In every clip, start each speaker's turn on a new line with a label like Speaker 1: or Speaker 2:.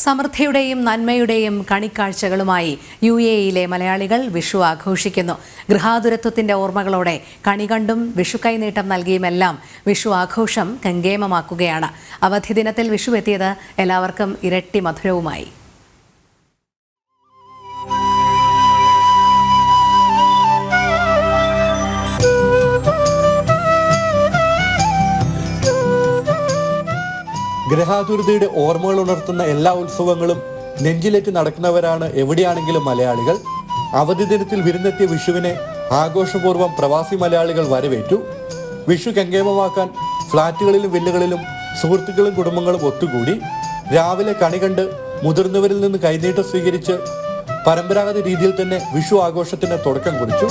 Speaker 1: സമൃദ്ധിയുടെയും നന്മയുടെയും കണിക്കാഴ്ചകളുമായി UAE-യിലെ മലയാളികൾ വിഷു ആഘോഷിക്കുന്നു. ഗൃഹാതുരത്വത്തിന്റെ ഓർമ്മകളോടെ കണി കണ്ടും വിഷു കൈനീട്ടം നൽകിയുമെല്ലാം വിഷു ആഘോഷം കെങ്കേമമാക്കുകയാണ്. അവധി ദിനത്തിൽ വിഷു എത്തിയത് എല്ലാവർക്കും ഇരട്ടി മധുരവുമായി.
Speaker 2: ഗ്രഹാതുരതയുടെ ഓർമ്മകൾ ഉണർത്തുന്ന എല്ലാ ഉത്സവങ്ങളും നെഞ്ചിലേറ്റ് നടക്കുന്നവരാണ് എവിടെയാണെങ്കിലും മലയാളികൾ. അവധി ദിനത്തിൽ വിരുന്നെത്തിയ വിഷുവിനെ ആഘോഷപൂർവ്വം പ്രവാസി മലയാളികൾ വരവേറ്റു. വിഷു കെങ്കേമമാക്കാൻ ഫ്ളാറ്റുകളിലും വില്ലകളിലും സുഹൃത്തുക്കളും കുടുംബങ്ങളും ഒത്തുകൂടി. രാവിലെ കണി കണ്ട് മുതിർന്നവരിൽ നിന്ന് കൈനീട്ടം സ്വീകരിച്ച് പരമ്പരാഗത രീതിയിൽ തന്നെ വിഷു ആഘോഷത്തിന് തുടക്കം കുറിച്ചു.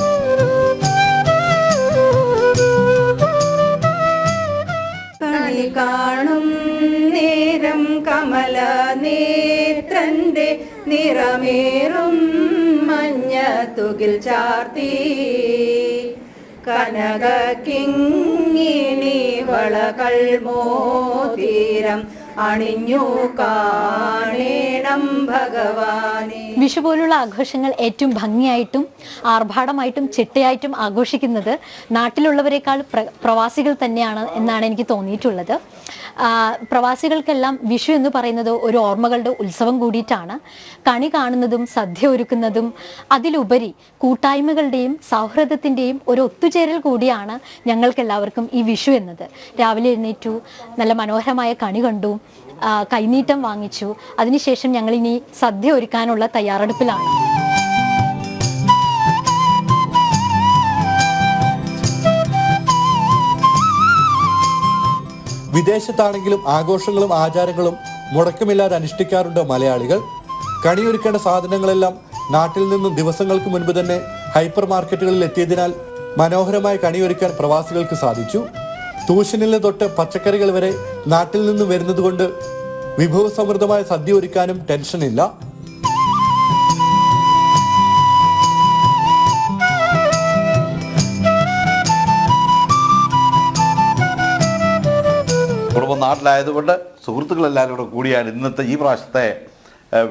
Speaker 3: കാണും നേരം കമല നേത്രന്റെ നിറമേറും മഞ്ഞ തുകിൽ ചാർത്തി കനക കിങ്ങിണി വളകൾ മോതിരം അണിഞ്ഞു കാണേണം ഭഗവാനെ.
Speaker 4: വിഷു പോലുള്ള ആഘോഷങ്ങൾ ഏറ്റവും ഭംഗിയായിട്ടും ആർഭാടമായിട്ടും ചിട്ടയായിട്ടും ആഘോഷിക്കുന്നത് നാട്ടിലുള്ളവരെക്കാൾ പ്രവാസികൾ തന്നെയാണ് എന്നാണ് എനിക്ക് തോന്നിയിട്ടുള്ളത്. പ്രവാസികൾക്കെല്ലാം വിഷു എന്ന് പറയുന്നത് ഒരു ഓർമ്മകളുടെ ഉത്സവം കൂടിയിട്ടാണ്. കണി കാണുന്നതും സദ്യ ഒരുക്കുന്നതും അതിലുപരി കൂട്ടായ്മകളുടെയും സൗഹൃദത്തിൻ്റെയും ഒരു ഒത്തുചേരൽ കൂടിയാണ് ഞങ്ങൾക്കെല്ലാവർക്കും ഈ വിഷു എന്നത്. രാവിലെ എഴുന്നേറ്റു, നല്ല മനോഹരമായ കണി കണ്ടു, കൈനീട്ടം വാങ്ങിച്ചു. അതിനുശേഷം ഞങ്ങളിനി സദ്യ ഒരുക്കാനുള്ള തയ്യാറെടുപ്പിലാണ്.
Speaker 2: വിദേശത്താണെങ്കിലും ആഘോഷങ്ങളും ആചാരങ്ങളും മുടക്കമില്ലാതെ അനുഷ്ഠിക്കാറുണ്ട് മലയാളികൾ. കണിയൊരുക്കേണ്ട സാധനങ്ങളെല്ലാം നാട്ടിൽ നിന്നും ദിവസങ്ങൾക്ക് മുൻപ് തന്നെ ഹൈപ്പർ മാർക്കറ്റുകളിൽ എത്തിയതിനാൽ മനോഹരമായ കണിയൊരുക്കാൻ പ്രവാസികൾക്ക് സാധിച്ചു. ട്യൂഷനിൽ തൊട്ട് പച്ചക്കറികൾ വരെ നാട്ടിൽ നിന്നും വരുന്നതുകൊണ്ട് വിഭവസമൃദ്ധമായ സദ്യ ഒരുക്കാനും ടെൻഷനില്ല.
Speaker 5: കുടുംബം നാട്ടിലായതുകൊണ്ട് സുഹൃത്തുക്കളെല്ലാവരും കൂടെ കൂടിയാണ് ഇന്നത്തെ ഈ പ്രാവശ്യത്തെ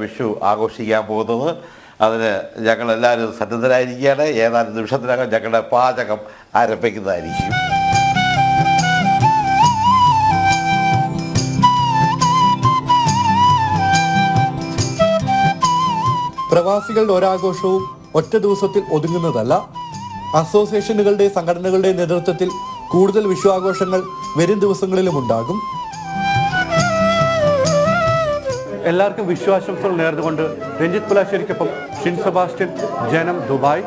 Speaker 5: വിഷു ആഘോഷിക്കാൻ പോകുന്നത്. അതിന് ഞങ്ങളെല്ലാവരും സന്നദ്ധരായിരിക്കുകയാണ്. ഏതാനും നിമിഷത്തിനകം ഞങ്ങളുടെ പാചകം ആരംഭിക്കുന്നതായിരിക്കും.
Speaker 2: പ്രവാസികളുടെ ഒരാഘോഷവും ഒറ്റ ദിവസത്തിൽ ഒതുങ്ങുന്നതല്ല. അസോസിയേഷനുകളുടെ സംഘടനകളുടെ നേതൃത്വത്തിൽ കൂടുതൽ വിഷു ആഘോഷങ്ങൾ വരും ദിവസങ്ങളിലും ഉണ്ടാകും.
Speaker 6: എല്ലാവർക്കും വിഷു ആശംസകൾ നേർന്നുകൊണ്ട് രഞ്ജിത്ത് പുലാശ്ശേരിക്കൊപ്പം ഷിൻ സെബാസ്റ്റ്യൻ, ജനം, ദുബായ്.